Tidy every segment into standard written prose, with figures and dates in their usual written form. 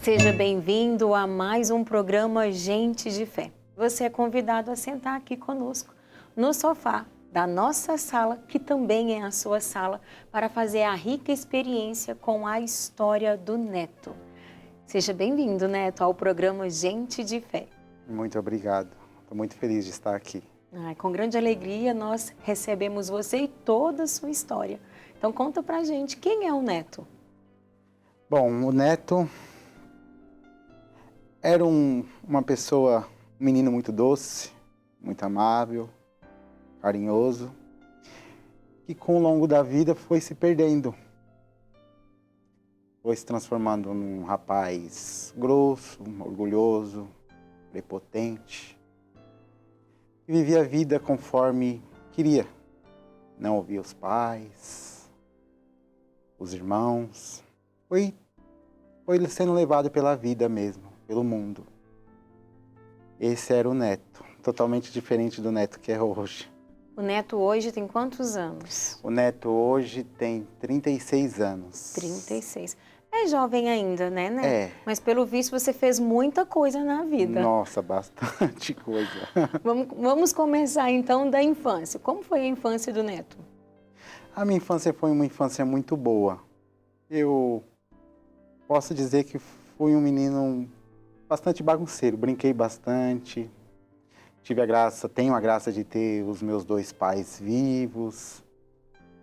Seja bem-vindo a mais um programa Gente de Fé. Você é convidado a sentar aqui conosco no sofá da nossa sala, que também é a sua sala, para fazer a rica experiência com a história do Neto. Seja bem-vindo, Neto, ao programa Gente de Fé. Muito obrigado. Estou muito feliz de estar aqui. Com grande alegria nós recebemos você e toda a sua história. Então conta pra gente, quem é o Neto? Bom, o Neto era uma pessoa, um menino muito doce, muito amável, carinhoso, que com o longo da vida foi se perdendo. Foi se transformando num rapaz grosso, orgulhoso, prepotente, e vivia a vida conforme queria. Não ouvia os pais, os irmãos. Foi sendo levado pela vida mesmo, pelo mundo. Esse era o Neto, totalmente diferente do Neto que é hoje. O Neto hoje tem quantos anos? O Neto hoje tem 36 anos. 36. É jovem ainda, né, Neto? É. Mas pelo visto você fez muita coisa na vida. Nossa, bastante coisa. Vamos começar então da infância. Como foi a infância do Neto? A minha infância foi uma infância muito boa. Eu posso dizer que fui um menino bastante bagunceiro, brinquei bastante. Tenho a graça de ter os meus dois pais vivos.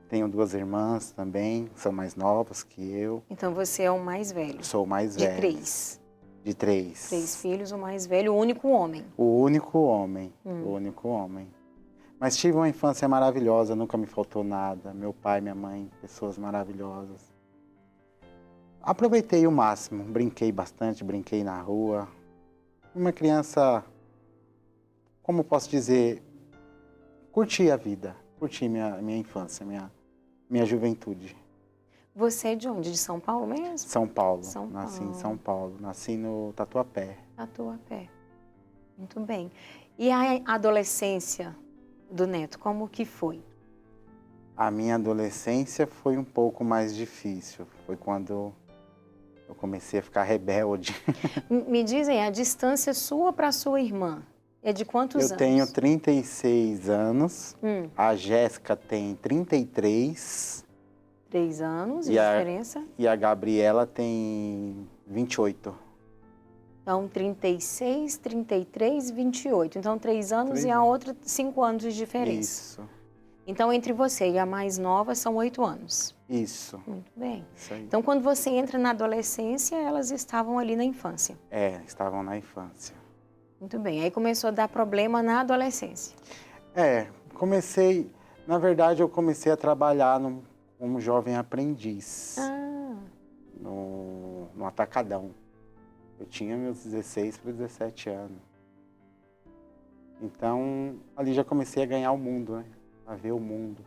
Tenho duas irmãs também, são mais novas que eu. Então você é o mais velho? Sou o mais velho. De 3? De 3. 3 filhos, o mais velho, o único homem? O único homem, o único homem. Mas tive uma infância maravilhosa, nunca me faltou nada. Meu pai, minha mãe, pessoas maravilhosas. Aproveitei o máximo, brinquei bastante, brinquei na rua. Uma criança, como posso dizer, curti a vida, curti minha infância, minha juventude. Você é de onde? De São Paulo mesmo? São Paulo. São Nasci Paulo. em São Paulo, nasci no Tatuapé. Tatuapé. Muito bem. E a adolescência do Neto, como que foi? A minha adolescência foi um pouco mais difícil. Foi quando eu comecei a ficar rebelde. Me dizem, a distância sua para sua irmã é de quantos anos? Eu tenho 36 anos, a Jéssica tem 33. 3 anos de diferença? E a Gabriela tem 28. Então, 36, 33, 28. Então, 3 anos e a outra 5 anos de diferença. Isso. Então, entre você e a mais nova são 8 anos. Isso. Muito bem. Isso aí. Então, quando você entra na adolescência, elas estavam ali na infância. Estavam na infância. Muito bem. Aí começou a dar problema na adolescência. Na verdade, eu comecei a trabalhar como jovem aprendiz. No Atacadão. Eu tinha meus 16 para 17 anos. Então, ali já comecei a ganhar o mundo, né? A ver o mundo.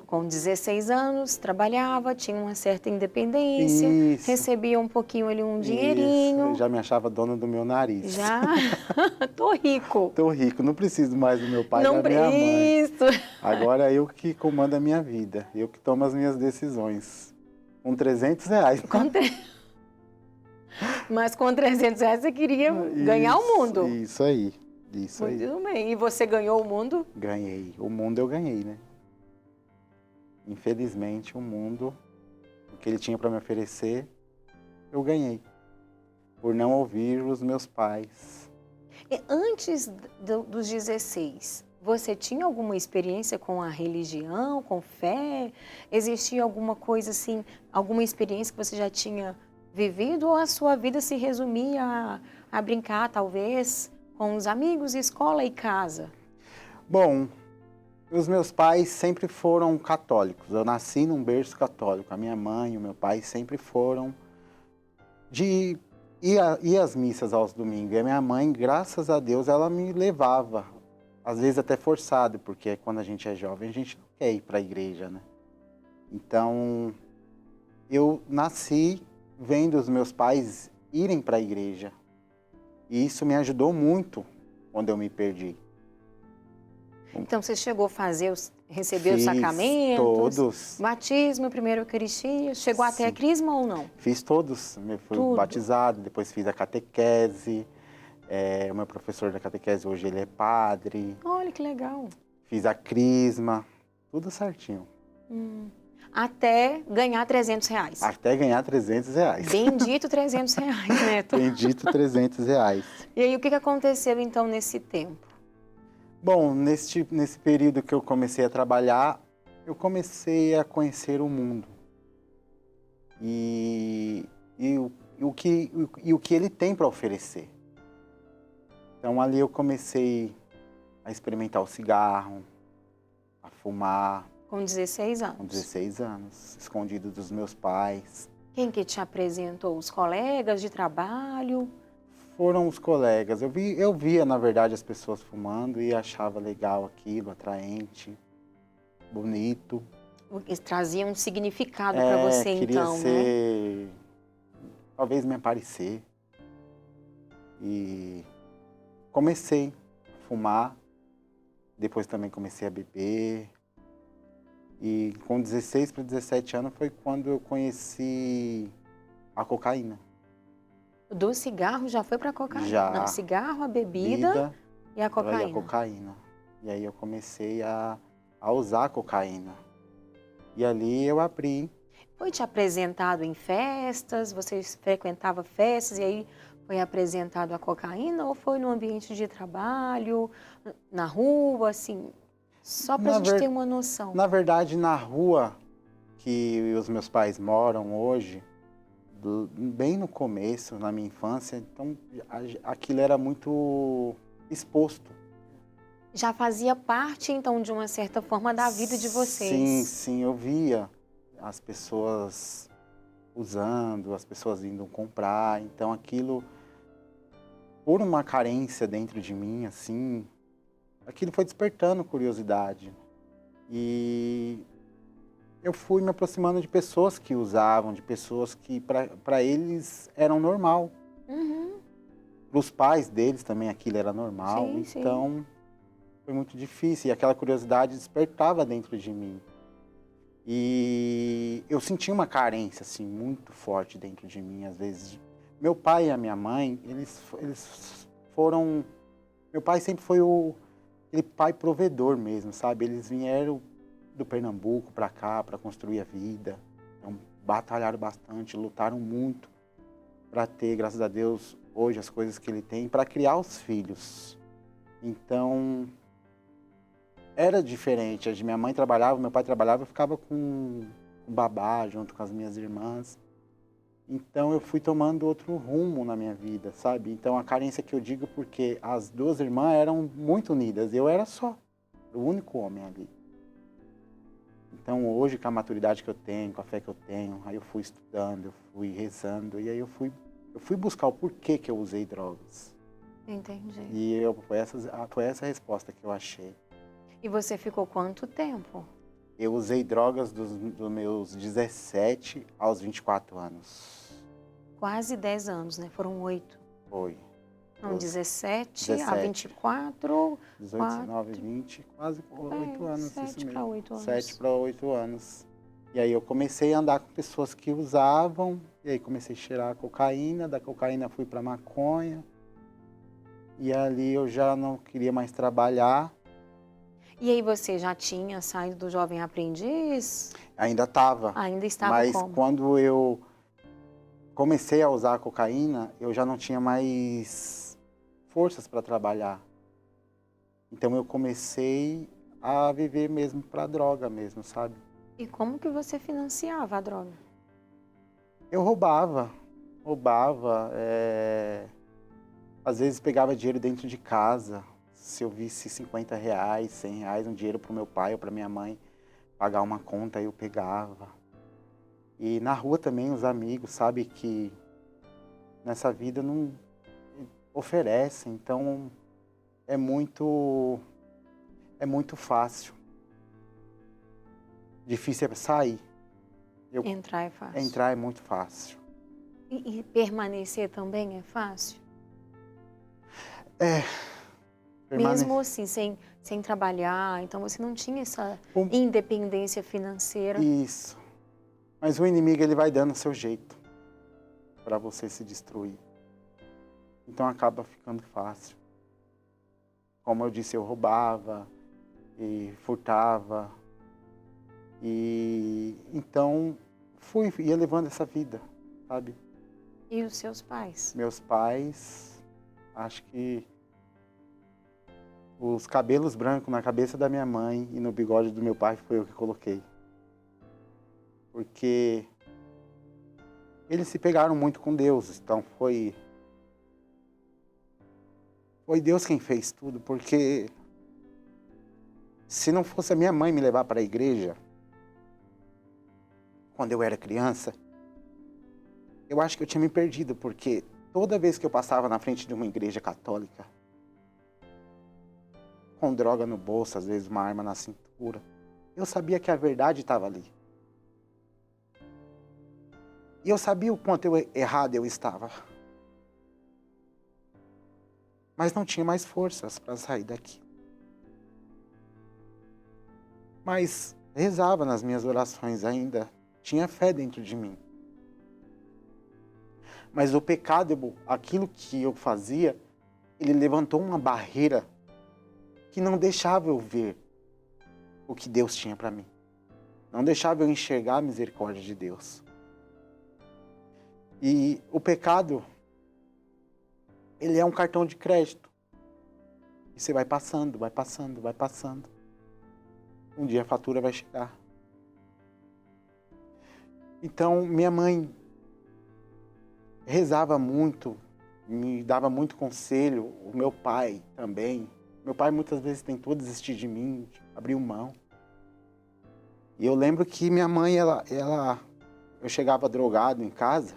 Com 16 anos, trabalhava, tinha uma certa independência, Isso. recebia um pouquinho ali, um dinheirinho. Eu já me achava dona do meu nariz. Já? Tô rico. Tô rico, não preciso mais do meu pai e da minha mãe. Isso. Agora é eu que comando a minha vida, eu que tomo as minhas decisões. Com 300 reais. Mas com 300 reais você queria ganhar o mundo. Isso aí. Isso aí. Muito bem. E você ganhou o mundo? Ganhei. O mundo eu ganhei, né? Infelizmente, o mundo, o que ele tinha para me oferecer, eu ganhei. Por não ouvir os meus pais. E antes dos 16, você tinha alguma experiência com a religião, com fé? Existia alguma coisa assim, alguma experiência que você já tinha vivido? Ou a sua vida se resumia a brincar, talvez, com os amigos, escola e casa? Bom, os meus pais sempre foram católicos. Eu nasci num berço católico. A minha mãe e o meu pai sempre foram de ir às missas aos domingos. E a minha mãe, graças a Deus, ela me levava. Às vezes até forçado, porque quando a gente é jovem, a gente não quer ir para a igreja, né? Então, eu nasci vendo os meus pais irem para a igreja. E isso me ajudou muito quando eu me perdi. Então, você chegou a fazer Recebeu os Fiz sacramentos? todos. Batismo, primeiro Eucaristia. Chegou até a Sim. crisma ou não? Fiz todos. Eu fui Tudo. batizado, depois fiz a catequese. O meu professor da catequese hoje ele é padre. Olha que legal. Fiz a crisma, tudo certinho. Até ganhar R$300. Até ganhar R$300. Bendito R$300, Neto. Bendito R$300. E aí, o que aconteceu então nesse tempo? Bom, nesse período que eu comecei a trabalhar, eu comecei a conhecer o mundo. E o que ele tem para oferecer. Então ali eu comecei a experimentar o cigarro, a fumar. Com 16 anos. Com 16 anos, escondido dos meus pais. Quem que te apresentou? Os colegas de trabalho? Foram os colegas. Eu via, na verdade, as pessoas fumando e achava legal aquilo, atraente, bonito. Eles traziam um significado para você, queria então, né? ser, talvez me aparecer. E comecei a fumar, depois também comecei a beber. E com 16 para 17 anos foi quando eu conheci a cocaína. Do cigarro já foi para a cocaína? Já. Não, cigarro, a bebida e a cocaína. E a cocaína. E aí eu comecei a usar a cocaína. E ali eu abri. Foi te apresentado em festas? Você frequentava festas e aí foi apresentado a cocaína? Ou foi no ambiente de trabalho, na rua, assim? Só para a gente ter uma noção. Na verdade, na rua que os meus pais moram hoje, bem no começo, na minha infância, então aquilo era muito exposto. Já fazia parte, então, de uma certa forma da vida de vocês? Sim, eu via as pessoas usando, as pessoas indo comprar, então aquilo, por uma carência dentro de mim, assim, aquilo foi despertando curiosidade. E eu fui me aproximando de pessoas que usavam, de pessoas que para eles eram normal. Para os pais deles também aquilo era normal. Então foi muito difícil e aquela curiosidade despertava dentro de mim. E eu sentia uma carência assim muito forte dentro de mim às vezes. Meu pai e a minha mãe, eles foram... Meu pai sempre foi aquele pai provedor mesmo, sabe? Eles vieram do Pernambuco para cá para construir a vida. Então, batalharam bastante, lutaram muito para ter, graças a Deus, hoje as coisas que ele tem, para criar os filhos. Então, era diferente. Minha mãe trabalhava, meu pai trabalhava, eu ficava com babá junto com as minhas irmãs. Então eu fui tomando outro rumo na minha vida, sabe? Então a carência que eu digo porque as duas irmãs eram muito unidas, eu era só, o único homem ali. Então hoje com a maturidade que eu tenho, com a fé que eu tenho, aí eu fui estudando, eu fui rezando e aí eu fui buscar o porquê que eu usei drogas. Entendi. E foi essa a resposta que eu achei. E você ficou quanto tempo? Eu usei drogas dos meus 17 aos 24 anos. Quase 10 anos, né? Foram 8. Foi. Não, 17 a 24... 18, 19, 20, quase 8 anos. 7 para 8 anos. 7 para 8 anos. E aí eu comecei a andar com pessoas que usavam, e aí comecei a cheirar cocaína, da cocaína fui para maconha. E ali eu já não queria mais trabalhar. E aí você já tinha saído do Jovem Aprendiz? Ainda estava. Ainda estava mas como? Quando eu comecei a usar a cocaína, eu já não tinha mais forças para trabalhar. Então eu comecei a viver mesmo para droga mesmo, sabe? E como que você financiava a droga? Eu roubava. Às vezes pegava dinheiro dentro de casa. Se eu visse R$50, R$100, um dinheiro para o meu pai ou para minha mãe pagar uma conta, eu pegava. E na rua também os amigos, sabe, que nessa vida não oferecem, então é muito fácil. Difícil é sair. Entrar é fácil. Entrar é muito fácil. E permanecer também é fácil? Mesmo assim, sem sem trabalhar, então você não tinha essa Um- independência financeira. Isso. Mas o inimigo, ele vai dando o seu jeito para você se destruir. Então acaba ficando fácil. Como eu disse, eu roubava e furtava. E então ia levando essa vida, sabe? E os seus pais? Meus pais, acho que os cabelos brancos na cabeça da minha mãe e no bigode do meu pai foi eu que coloquei. Porque eles se pegaram muito com Deus, então foi Deus quem fez tudo, porque se não fosse a minha mãe me levar para a igreja, quando eu era criança, eu acho que eu tinha me perdido, porque toda vez que eu passava na frente de uma igreja católica, com droga no bolso, às vezes uma arma na cintura, eu sabia que a verdade estava ali. E eu sabia o quanto errado eu estava. Mas não tinha mais forças para sair daqui. Mas rezava nas minhas orações ainda, tinha fé dentro de mim. Mas o pecado, aquilo que eu fazia, ele levantou uma barreira que não deixava eu ver o que Deus tinha para mim. Não deixava eu enxergar a misericórdia de Deus. E o pecado, ele é um cartão de crédito. E você vai passando, vai passando, vai passando. Um dia a fatura vai chegar. Então, minha mãe rezava muito, me dava muito conselho. O meu pai também. Meu pai muitas vezes tentou desistir de mim, abriu mão. E eu lembro que minha mãe, eu chegava drogado em casa,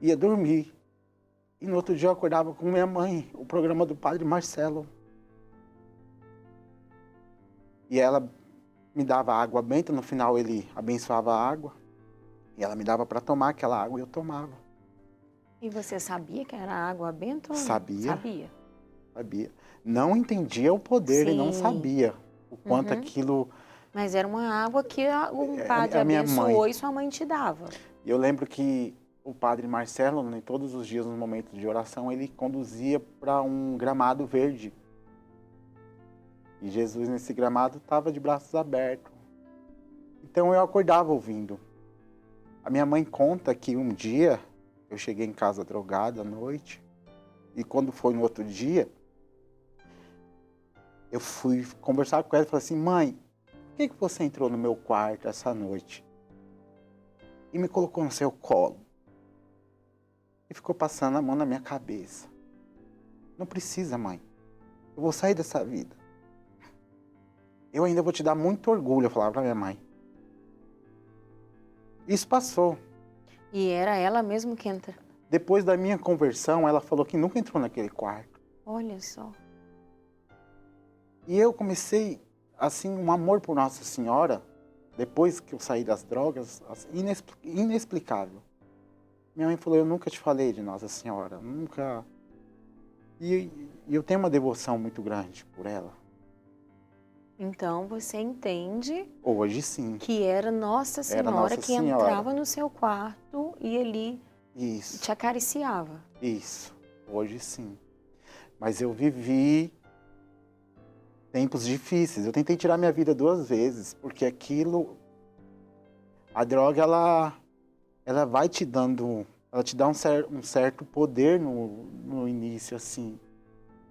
ia dormir. E no outro dia eu acordava com minha mãe, o programa do Padre Marcelo. E ela me dava água benta, no final ele abençoava a água. E ela me dava para tomar aquela água e eu tomava. E você sabia que era água benta ou não? Sabia. Sabia. Não entendia o poder e não Sim. sabia o quanto Uhum. aquilo... Mas era uma água que um padre a minha abençoou mãe. e sua mãe te dava. E eu lembro que o Padre Marcelo, né, todos os dias, nos momentos de oração, ele conduzia para um gramado verde. E Jesus, nesse gramado, estava de braços abertos. Então eu acordava ouvindo. A minha mãe conta que um dia eu cheguei em casa drogado à noite. E quando foi no outro dia, eu fui conversar com ela e falei assim: mãe, por que você entrou no meu quarto essa noite e me colocou no seu colo? E ficou passando a mão na minha cabeça. Não precisa, mãe. Eu vou sair dessa vida. Eu ainda vou te dar muito orgulho, eu falava pra minha mãe. Isso passou. E era ela mesmo que entra. Depois da minha conversão, ela falou que nunca entrou naquele quarto. Olha só. E eu comecei, assim, um amor por Nossa Senhora, depois que eu saí das drogas, assim, inexplicável. Minha mãe falou: eu nunca te falei de Nossa Senhora, nunca... E eu tenho uma devoção muito grande por ela. Então você entende Hoje sim. que era Nossa Senhora Nossa que Senhora. entrava no seu quarto e ali Isso, te acariciava. isso. Hoje sim. Mas eu vivi tempos difíceis. Eu tentei tirar minha vida 2 vezes, porque aquilo... A droga, ela vai te dando... Ela te dá um certo poder no início, assim.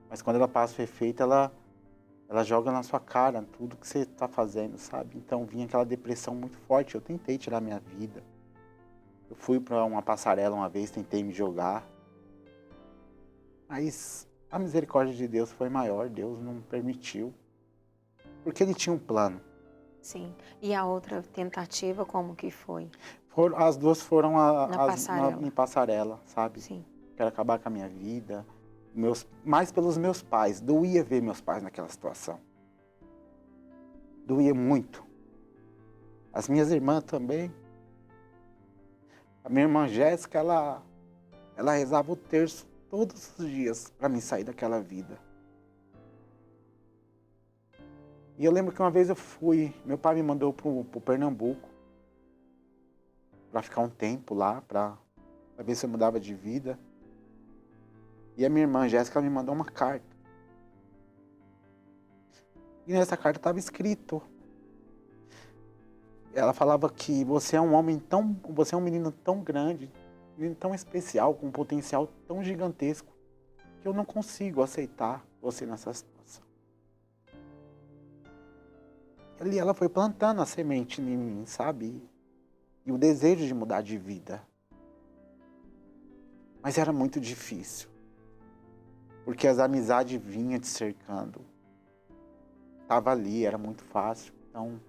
Mas quando ela passa o efeito, ela joga na sua cara tudo que você está fazendo, sabe? Então vinha aquela depressão muito forte. Eu tentei tirar minha vida. Eu fui para uma passarela uma vez, tentei me jogar. Mas a misericórdia de Deus foi maior. Deus não permitiu. Porque Ele tinha um plano. Sim. E a outra tentativa, como que foi? As duas foram Passarela. em passarela, sabe? Sim. Quero acabar com a minha vida. Mais pelos meus pais. Doía ver meus pais naquela situação. Doía muito. As minhas irmãs também. A minha irmã Jéssica, ela rezava o terço todos os dias para mim sair daquela vida. E eu lembro que uma vez meu pai me mandou pro Pernambuco para ficar um tempo lá, para ver se eu mudava de vida. E a minha irmã Jéssica me mandou uma carta. E nessa carta estava escrito. Ela falava que você é um menino tão grande, um menino tão especial, com um potencial tão gigantesco, que eu não consigo aceitar você nessa situação. Ali ela foi plantando a semente em mim, sabe? E o desejo de mudar de vida. Mas era muito difícil. Porque as amizades vinham te cercando. Tava ali, era muito fácil. Então,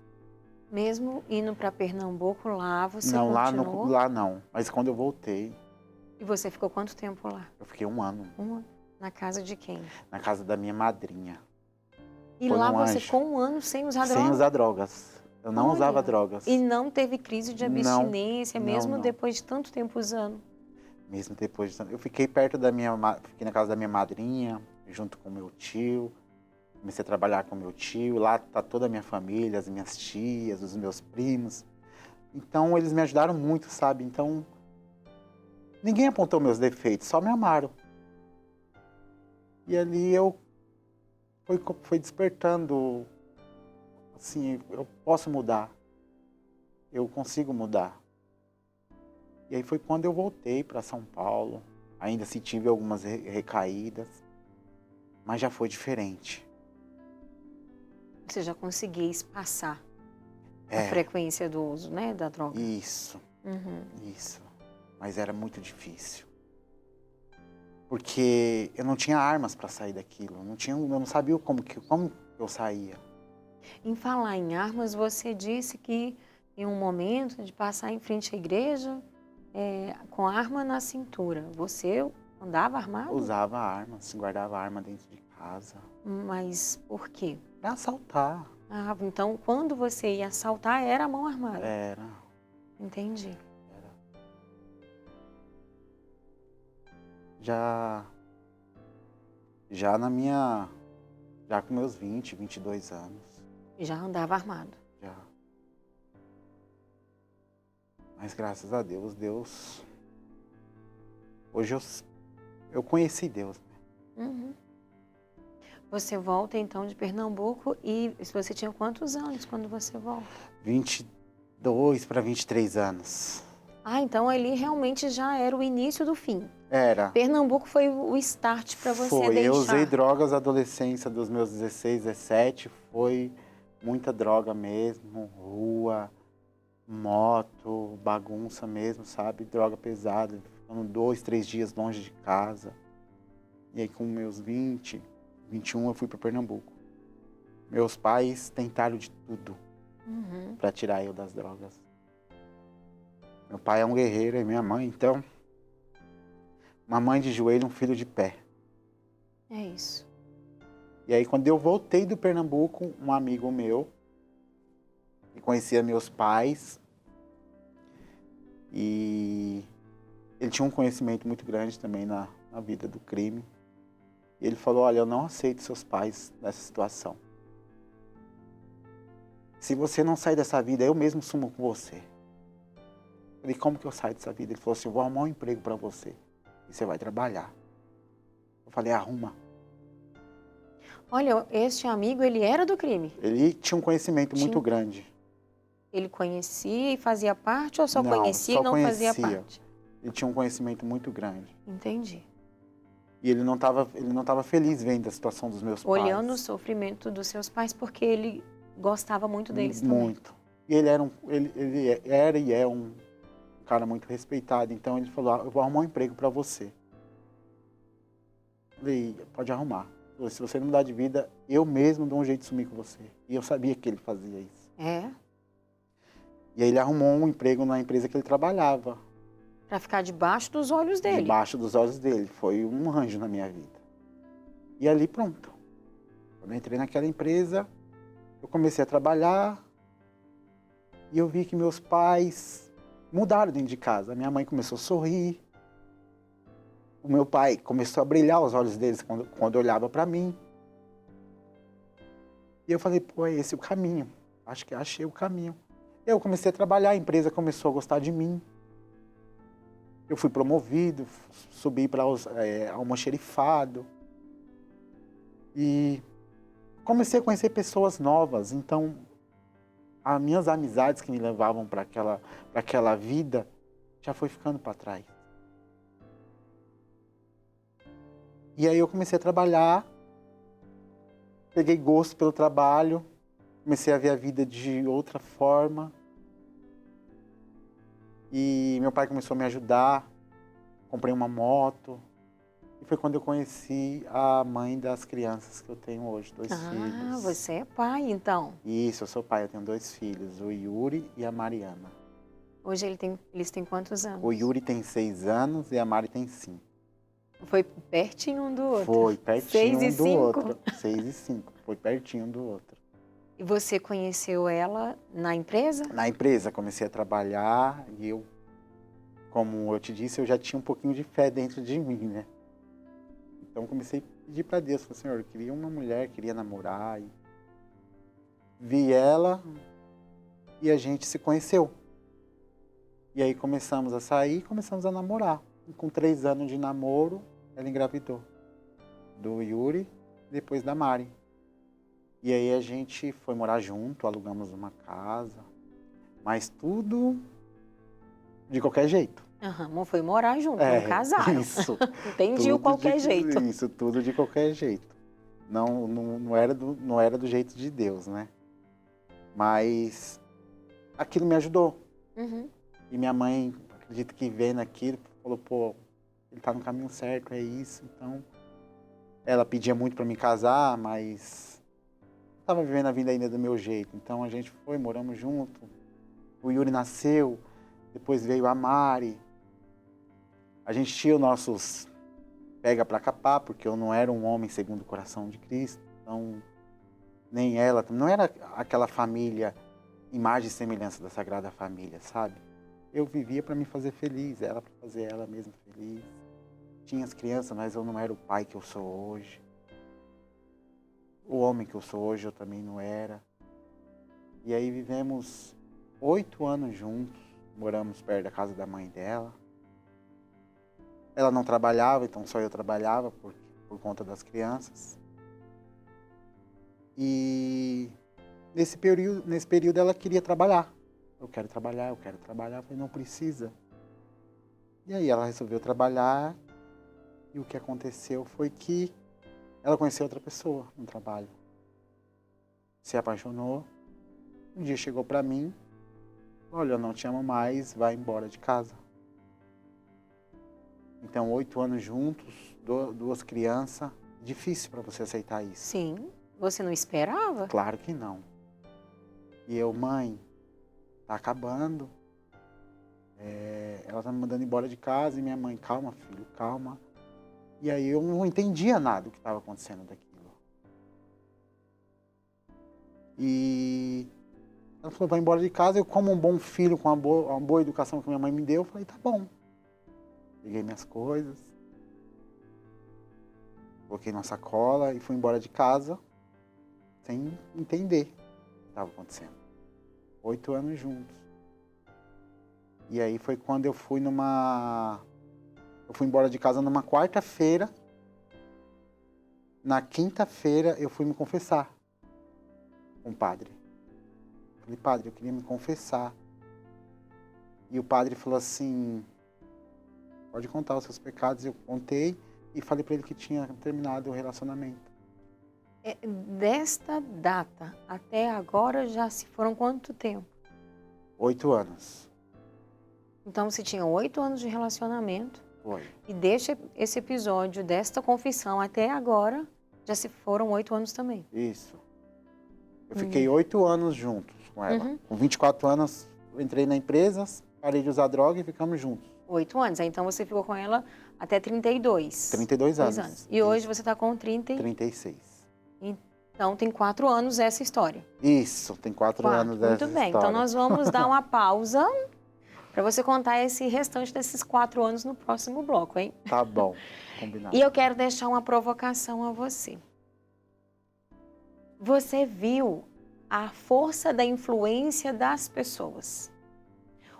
Mesmo indo para Pernambuco, lá você não, continuou? lá não. Mas quando eu voltei, E você ficou quanto tempo lá? eu fiquei 1 ano. Na casa de quem? Na casa da minha madrinha. E Foi lá um você anjo. ficou 1 ano sem usar Sem droga? usar drogas. Eu não usava Olha. drogas. E não teve crise de abstinência, Não, mesmo não. depois de tanto tempo usando? Mesmo depois de... Eu fiquei fiquei na casa da minha madrinha, junto com meu tio. Comecei a trabalhar com meu tio. Lá tá toda a minha família, as minhas tias, os meus primos. Então, eles me ajudaram muito, sabe? Então, ninguém apontou meus defeitos, só me amaram. E ali foi despertando, assim, eu posso mudar. Eu consigo mudar. E aí foi quando eu voltei para São Paulo. Ainda se tive algumas recaídas, mas já foi diferente. Você já conseguia espaçar a frequência do uso, né, da droga? Isso, Uhum. isso. Mas era muito difícil. Porque eu não tinha armas para sair daquilo. Eu não sabia como eu saía. Em falar em armas, você disse que em um momento de passar em frente à igreja com a arma na cintura, você andava armado? Usava armas, guardava arma dentro de casa. Mas por quê? Para assaltar. Ah, então quando você ia assaltar era a mão armada? Era. Entendi. Já com meus 20, 22 anos. E já andava armado? Já. Mas graças a Deus, hoje eu conheci Deus. Uhum. Você volta então de Pernambuco e você tinha quantos anos quando você volta? 22 para 23 anos. Ah, então ali realmente já era o início do fim. Era. Pernambuco foi o start para você deixar. Eu usei drogas na adolescência dos meus 16, 17. Foi muita droga mesmo. Rua, moto, bagunça mesmo, sabe? Droga pesada. Ficando 2, 3 dias longe de casa. E aí com meus 20, 21 eu fui para Pernambuco. Meus pais tentaram de tudo para tirar eu das drogas. Meu pai é um guerreiro e minha mãe, então... Uma mãe de joelho, um filho de pé. É isso. E aí, quando eu voltei do Pernambuco, um amigo meu, que conhecia meus pais, e ele tinha um conhecimento muito grande também na vida do crime. E ele falou, olha, eu não aceito seus pais nessa situação. Se você não sair dessa vida, eu mesmo sumo com você. Eu falei, como que eu saio dessa vida? Ele falou assim, eu vou arrumar um emprego para você. E você vai trabalhar. Eu falei, arruma. Olha, este amigo, ele era do crime? Ele tinha um conhecimento muito grande. Ele conhecia e fazia parte ou só Não, conhecia só e não conhecia. fazia parte? Ele tinha um conhecimento muito grande. Entendi. E ele não estava feliz vendo a situação dos meus pais. Olhando o sofrimento dos seus pais, porque ele gostava muito deles também. Muito. E ele era e é um cara muito respeitado. Então ele falou, eu vou arrumar um emprego para você. Eu falei, pode arrumar. Se você não mudar de vida, eu mesmo dou um jeito de sumir com você. E eu sabia que ele fazia isso. É? E aí ele arrumou um emprego na empresa que ele trabalhava. Para ficar debaixo dos olhos dele? Debaixo dos olhos dele. Foi um anjo na minha vida. E ali pronto. Quando eu entrei naquela empresa, eu comecei a trabalhar. E eu vi que meus pais mudaram dentro de casa. A minha mãe começou a sorrir. O meu pai começou a brilhar os olhos deles quando olhava para mim. E eu falei, pô, é esse o caminho. Acho que achei o caminho. Eu comecei a trabalhar, a empresa começou a gostar de mim. Eu fui promovido, subi para almoxerifado. E comecei a conhecer pessoas novas. Então, as minhas amizades que me levavam para aquela vida já foi ficando para trás. E aí eu comecei a trabalhar, peguei gosto pelo trabalho, comecei a ver a vida de outra forma. E meu pai começou a me ajudar, comprei uma moto. E foi quando eu conheci a mãe das crianças que eu tenho hoje, 2 filhos. Ah, você é pai, então. Isso, eu sou pai, eu tenho 2 filhos, o Yuri e a Mariana. Hoje eles têm quantos anos? O Yuri tem 6 anos e a Mari tem 5. Foi pertinho um do outro? Foi, pertinho 6 e um do 5? outro. 6 e 5, foi pertinho um do outro. E você conheceu ela na empresa? Na empresa, comecei a trabalhar e eu, como eu te disse, eu já tinha um pouquinho de fé dentro de mim, né? Então comecei a pedir para Deus, falei, Senhor, eu queria uma mulher, queria namorar. E vi ela e a gente se conheceu. E aí começamos a sair, começamos a namorar. E com 3 anos de namoro, ela engravidou. Do Yuri, depois da Mari. E aí a gente foi morar junto, alugamos uma casa. Mas tudo de qualquer jeito. Não foi morar junto, não casaram. Isso. Entendi o qualquer jeito. Isso, tudo de qualquer jeito. Não era do jeito de Deus, né? Mas aquilo me ajudou. Uhum. E minha mãe, acredito que vendo aquilo, falou, pô, ele tá no caminho certo, é isso. Então, ela pedia muito para me casar, mas eu tava vivendo a vida ainda do meu jeito. Então a gente foi, moramos junto. O Yuri nasceu, depois veio a Mari. A gente tinha os nossos pega para capar, porque eu não era um homem segundo o coração de Cristo. Então, nem ela, não era aquela família, imagem e semelhança da Sagrada Família, sabe? Eu vivia para me fazer feliz, ela para fazer ela mesma feliz. Tinha as crianças, mas eu não era o pai que eu sou hoje. O homem que eu sou hoje eu também não era. E aí vivemos 8 anos juntos, moramos perto da casa da mãe dela. Ela não trabalhava, então só eu trabalhava por conta das crianças. E nesse período ela queria trabalhar. Eu quero trabalhar. Eu falei, não precisa. E aí ela resolveu trabalhar. E o que aconteceu foi que ela conheceu outra pessoa no trabalho. Se apaixonou. Um dia chegou para mim. Olha, eu não te amo mais, vai embora de casa. Então, 8 anos juntos, 2 crianças. Difícil para você aceitar isso. Sim. Você não esperava? Claro que não. E eu, mãe, tá acabando. Ela tá me mandando embora de casa. E minha mãe, calma, filho, calma. E aí eu não entendia nada do que estava acontecendo daquilo. E ela falou, vai embora de casa. Eu, como um bom filho, com uma boa educação que minha mãe me deu, eu falei, tá bom. Peguei minhas coisas. Coloquei na sacola e fui embora de casa. Sem entender o que estava acontecendo. 8 anos juntos. E aí foi quando eu fui embora de casa numa quarta-feira. Na quinta-feira eu fui me confessar com o padre. Falei, padre, eu queria me confessar. E o padre falou assim, pode contar os seus pecados. Eu contei e falei para ele que tinha terminado o relacionamento. Desta data até agora já se foram quanto tempo? 8 anos. Então você tinha 8 anos de relacionamento. Foi. E deixa esse episódio desta confissão até agora, já se foram 8 anos também. Isso. Eu fiquei 8 anos juntos com ela. Uhum. Com 24 anos, eu entrei na empresa, parei de usar droga e ficamos juntos. 8 anos. Então você ficou com ela até 32. 32 anos. E hoje você está com 36. Então tem 4 anos essa história. Isso, tem 4 anos essa Muito bem. história. Então nós vamos dar uma pausa para você contar esse restante desses 4 anos no próximo bloco, hein? Tá bom, combinado. E eu quero deixar uma provocação a você. você viu a força da influência das pessoas.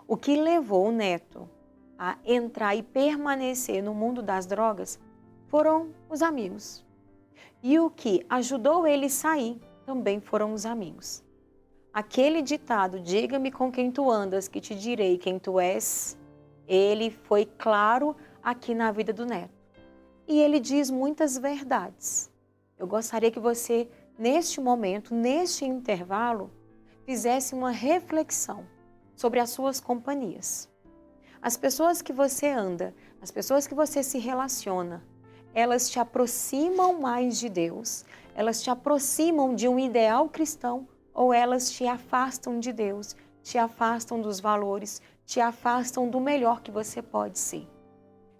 O que levou o neto a entrar e permanecer no mundo das drogas foram os amigos. E o que ajudou ele a sair também foram os amigos. Aquele ditado, diga-me com quem tu andas, que te direi quem tu és, ele foi claro aqui na vida do neto. E ele diz muitas verdades. Eu gostaria que você, neste momento, neste intervalo, fizesse uma reflexão sobre as suas companhias. As pessoas que você anda, as pessoas que você se relaciona, elas te aproximam mais de Deus, elas te aproximam de um ideal cristão ou elas te afastam de Deus, te afastam dos valores, te afastam do melhor que você pode ser.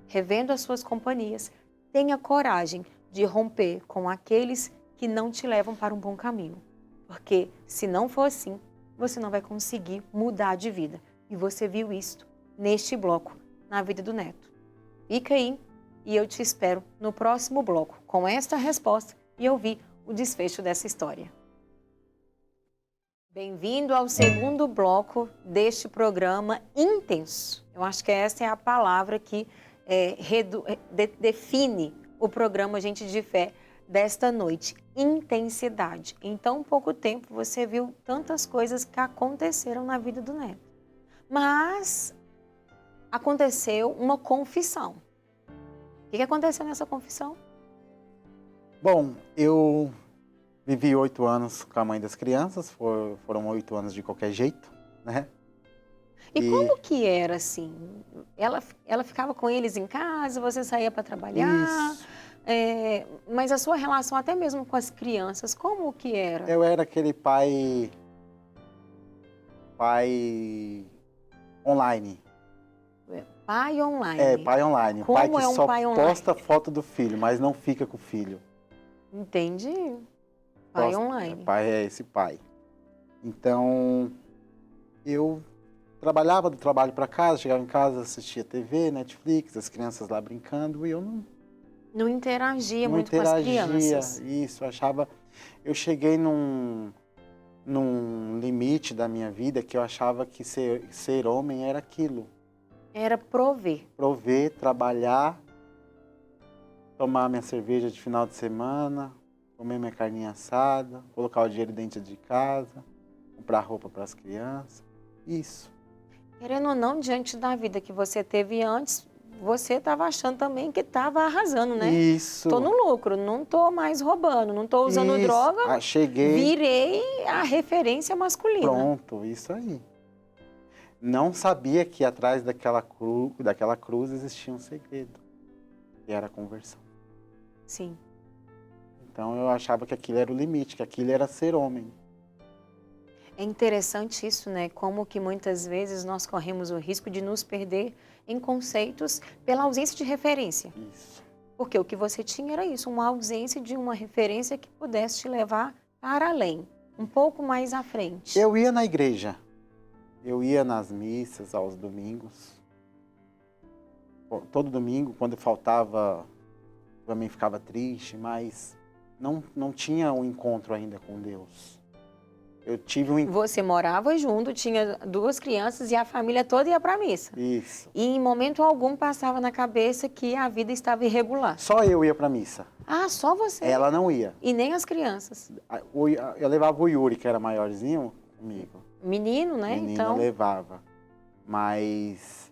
Revendo as suas companhias, tenha coragem de romper com aqueles que não te levam para um bom caminho. Porque se não for assim, você não vai conseguir mudar de vida. E você viu isso neste bloco, na vida do neto. Fica aí e eu te espero no próximo bloco com esta resposta e ouvir o desfecho dessa história. Bem-vindo ao segundo bloco deste programa intenso. Eu acho que essa é a palavra que define o programa Gente de Fé desta noite. Intensidade. Em tão pouco tempo você viu tantas coisas que aconteceram na vida do neto. Mas aconteceu uma confissão. O que aconteceu nessa confissão? Bom, eu vivi 8 anos com a mãe das crianças, foram 8 anos de qualquer jeito, né? E como que era assim? Ela ficava com eles em casa, você saía para trabalhar? Isso. Mas a sua relação até mesmo com as crianças, como que era? Eu era aquele pai online. Pai online. Pai online. Como pai que é um só pai online? posta foto do filho, mas não fica com o filho. Entendi. Pai online. Pai é esse pai. Então, eu trabalhava do trabalho para casa, chegava em casa, assistia TV, Netflix, as crianças lá brincando, e eu não interagia não muito interagia, com as crianças. Isso, eu cheguei num limite da minha vida que eu achava que ser homem era aquilo. Era prover. Prover, trabalhar, tomar minha cerveja de final de semana, comer minha carninha assada, colocar o dinheiro dentro de casa, comprar roupa para as crianças. Isso. Querendo ou não, diante da vida que você teve antes, você estava achando também que estava arrasando, né? Isso. Estou no lucro, não estou mais roubando, não estou usando droga. Cheguei. Virei a referência masculina. Pronto, isso aí. Não sabia que atrás daquela cruz existia um segredo, que era a conversão. Sim. Então eu achava que aquilo era o limite, que aquilo era ser homem. É interessante isso, né? Como que muitas vezes nós corremos o risco de nos perder em conceitos pela ausência de referência. Isso. Porque o que você tinha era isso, uma ausência de uma referência que pudesse te levar para além, um pouco mais à frente. Eu ia na igreja, eu ia nas missas aos domingos. Todo domingo, quando faltava, também ficava triste, mas não tinha um encontro ainda com Deus. Eu tive um... Você morava junto, tinha 2 crianças e a família toda ia para a missa. Isso. E em momento algum passava na cabeça que a vida estava irregular. Só eu ia para a missa. Ah, só você? Ela não ia. E nem as crianças? Eu levava o Yuri, que era maiorzinho, comigo. Menino, né? Menino então... eu levava. Mas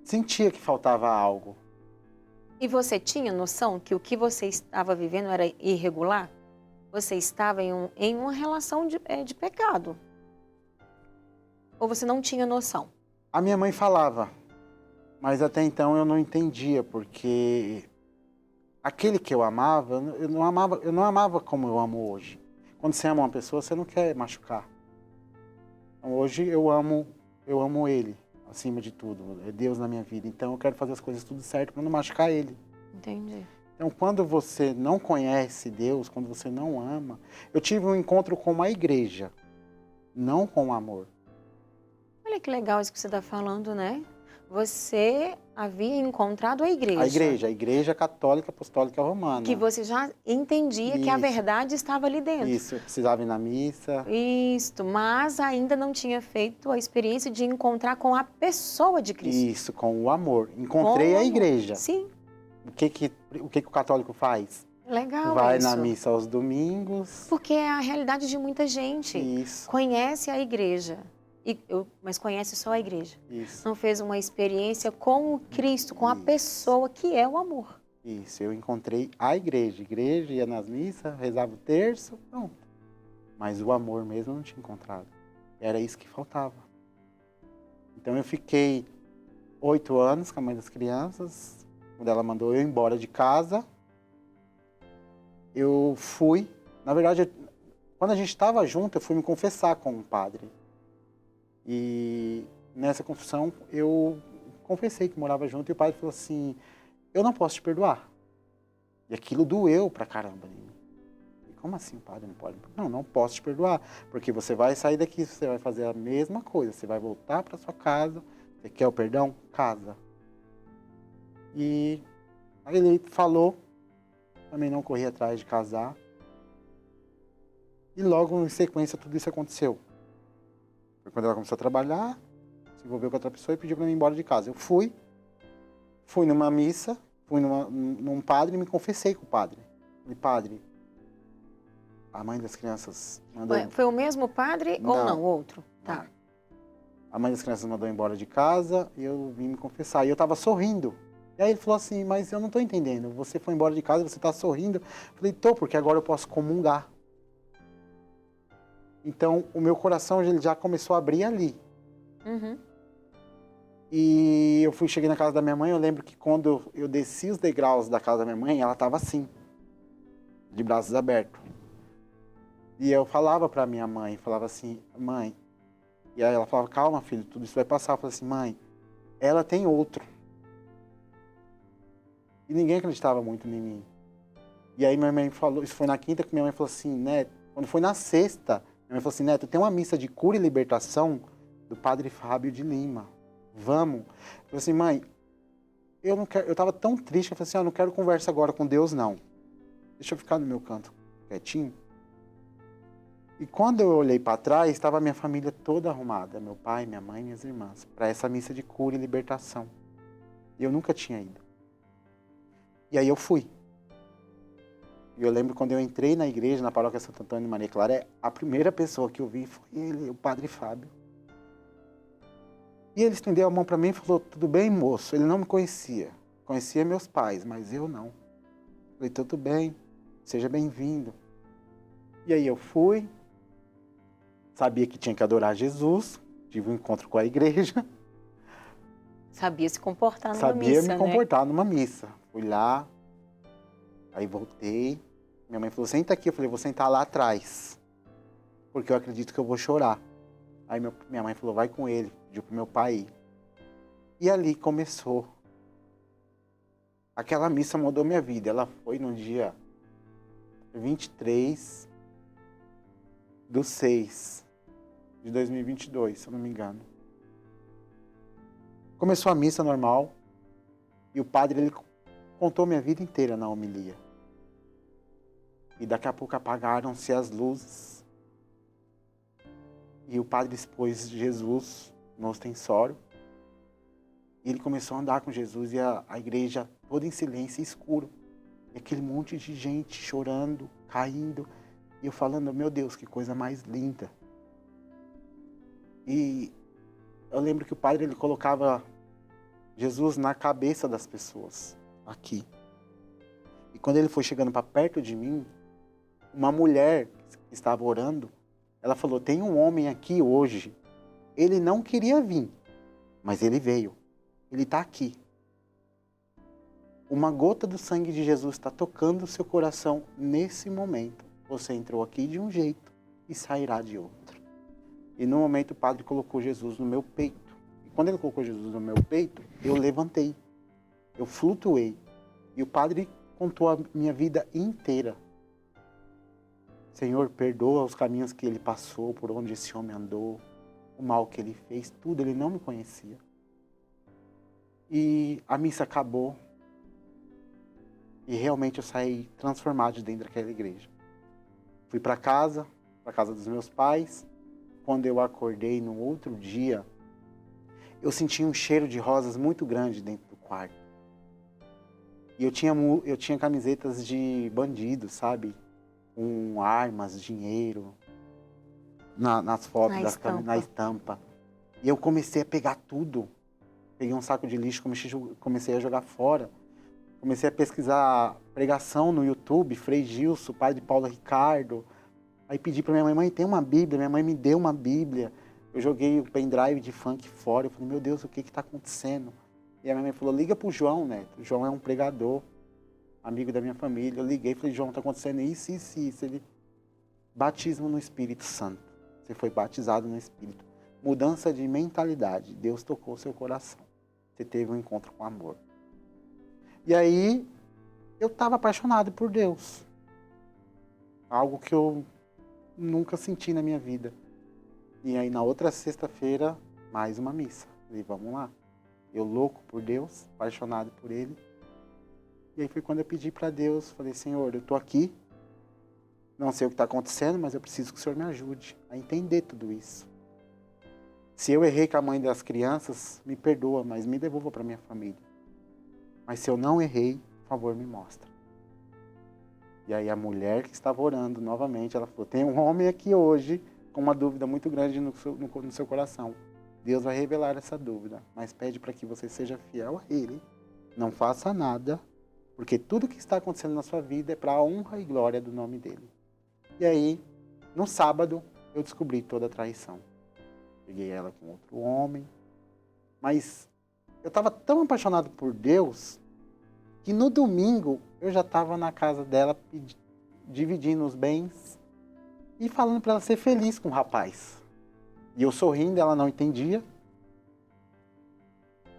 sentia que faltava algo. E você tinha noção que o que você estava vivendo era irregular? Você estava em uma relação de pecado? Ou você não tinha noção? A minha mãe falava, mas até então eu não entendia, porque aquele que eu amava, eu não amava como eu amo hoje. Quando você ama uma pessoa, você não quer machucar. Então, hoje eu amo ele, acima de tudo. É Deus na minha vida. Então eu quero fazer as coisas tudo certo para não machucar ele. Entendi. Então, quando você não conhece Deus, quando você não ama... Eu tive um encontro com uma igreja, não com amor. Olha que legal isso que você está falando, né? Você havia encontrado a igreja. A Igreja Católica Apostólica Romana. Que você já entendia que a Isso. verdade estava ali dentro. Isso, eu precisava ir na missa. Isso, mas ainda não tinha feito a experiência de encontrar com a pessoa de Cristo. Isso, com o amor. Encontrei Com o a amor. igreja. Sim, O que o católico faz? legal Vai isso. na missa aos domingos. Porque é a realidade de muita gente. Isso, Conhece a igreja, mas conhece só a igreja. isso, Não fez uma experiência com o Cristo, com a Isso. pessoa que é o amor. isso. Eu encontrei a igreja. Igreja, ia nas missas, rezava o terço, pronto. Mas o amor mesmo eu não tinha encontrado. Era isso que faltava. Então eu fiquei 8 anos com a mãe das crianças. Quando ela mandou eu ir embora de casa, eu fui. Na verdade, quando a gente estava junto, eu fui me confessar com um padre. E nessa confissão eu confessei que morava junto e o padre falou assim: eu não posso te perdoar. E aquilo doeu pra caramba em mim. E como assim o padre não pode? Não, não posso te perdoar, porque você vai sair daqui, você vai fazer a mesma coisa, você vai voltar para sua casa. Você quer o perdão? Casa. E aí ele falou, também não corri atrás de casar. E logo em sequência tudo isso aconteceu. Foi quando ela começou a trabalhar, se envolveu com outra pessoa e pediu para mim ir embora de casa. Eu fui numa missa, fui num padre e me confessei com o padre. Falei: padre, a mãe das crianças mandou... Foi o mesmo padre ou não? Outro? Tá. A mãe das crianças mandou embora de casa e eu vim me confessar. E eu estava sorrindo. E aí ele falou assim: mas eu não estou entendendo. Você foi embora de casa e você está sorrindo? Eu falei: tô, porque agora eu posso comungar. Então, o meu coração ele já começou a abrir ali. Uhum. E eu cheguei na casa da minha mãe, eu lembro que quando eu desci os degraus da casa da minha mãe, ela estava assim, de braços abertos. E eu falava para minha mãe, falava assim: mãe... E aí ela falava: calma, filho, tudo isso vai passar. Eu falei assim: mãe, ela tem outro. E ninguém acreditava muito em mim. E aí minha mãe falou, isso foi na quinta, que minha mãe falou assim: Neto, quando foi na sexta, minha mãe falou assim: Neto, tem uma missa de cura e libertação do Padre Fábio de Lima. Vamos. Eu falei assim: mãe, eu não quero, eu estava tão triste, eu falei assim: eu não quero conversa agora com Deus, não. Deixa eu ficar no meu canto, quietinho. E quando eu olhei para trás, estava a minha família toda arrumada, meu pai, minha mãe e minhas irmãs, para essa missa de cura e libertação. E eu nunca tinha ido. E aí eu fui. E eu lembro quando eu entrei na igreja, na paróquia Santo Antônio de Maria Clara, a primeira pessoa que eu vi foi ele, o Padre Fábio. E ele estendeu a mão para mim e falou: tudo bem, moço? Ele não me conhecia. Conhecia meus pais, mas eu não. Eu falei: tudo bem, seja bem-vindo. E aí eu fui, sabia que tinha que adorar Jesus, tive um encontro com a igreja. Sabia se comportar numa Sabia missa, me comportar numa missa. Fui lá, aí voltei. Minha mãe falou: senta aqui. Eu falei: vou sentar lá atrás, porque eu acredito que eu vou chorar. Aí minha mãe falou: vai com ele, pediu pro meu pai ir. E ali começou. Aquela missa mudou minha vida. Ela foi no dia 23/6/2022, se eu não me engano. Começou a missa normal e o padre ele contou minha vida inteira na homilia. E daqui a pouco apagaram-se as luzes e o padre expôs Jesus no ostensório. E ele começou a andar com Jesus e a igreja toda em silêncio e escuro. E aquele monte de gente chorando, caindo. E eu falando: meu Deus, que coisa mais linda. E eu lembro que o padre ele colocava Jesus na cabeça das pessoas, aqui. E quando ele foi chegando para perto de mim, uma mulher que estava orando, ela falou: tem um homem aqui hoje, ele não queria vir, mas ele veio, ele está aqui. Uma gota do sangue de Jesus está tocando o seu coração nesse momento. Você entrou aqui de um jeito e sairá de outro. E no momento o padre colocou Jesus no meu peito. E quando ele colocou Jesus no meu peito, eu levantei, eu flutuei. E o padre contou a minha vida inteira. Senhor, perdoa os caminhos que ele passou, por onde esse homem andou, o mal que ele fez, tudo, ele não me conhecia. E a missa acabou. E realmente eu saí transformado de dentro daquela igreja. Fui para casa dos meus pais. Quando eu acordei no outro dia, eu senti um cheiro de rosas muito grande dentro do quarto. E eu tinha camisetas de bandidos, sabe? Com armas, dinheiro, nas fotos, na estampa. E eu comecei a pegar tudo. Peguei um saco de lixo, comecei a jogar fora. Comecei a pesquisar pregação no YouTube, Frei Gilson, Padre Paulo Ricardo. Aí pedi para minha mãe, tem uma Bíblia? Minha mãe me deu uma Bíblia. Eu joguei o pendrive de funk fora. Eu falei, meu Deus, o que está acontecendo? E a minha mãe falou, liga pro João, né? O João é um pregador, amigo da minha família. Eu liguei e falei, João, está acontecendo isso, isso, isso. Ele, batismo no Espírito Santo. Você foi batizado no Espírito. Mudança de mentalidade. Deus tocou o seu coração. Você teve um encontro com amor. E aí, eu estava apaixonado por Deus. Algo que eu nunca senti na minha vida. E aí, na outra sexta-feira, mais uma missa. Falei, vamos lá. Eu louco por Deus, apaixonado por Ele. E aí foi quando eu pedi para Deus, falei, Senhor, eu estou aqui. Não sei o que está acontecendo, mas eu preciso que o Senhor me ajude a entender tudo isso. Se eu errei com a mãe das crianças, me perdoa, mas me devolva para minha família. Mas se eu não errei, por favor, me mostra. E aí a mulher que estava orando novamente, ela falou, tem um homem aqui hoje com uma dúvida muito grande no seu coração. Deus vai revelar essa dúvida, mas pede para que você seja fiel a Ele. Não faça nada, porque tudo que está acontecendo na sua vida é para a honra e glória do nome dEle. E aí, no sábado, eu descobri toda a traição. Peguei ela com outro homem, mas eu estava tão apaixonado por Deus que no domingo eu já estava na casa dela dividindo os bens e falando para ela ser feliz com o rapaz. E eu sorrindo, ela não entendia.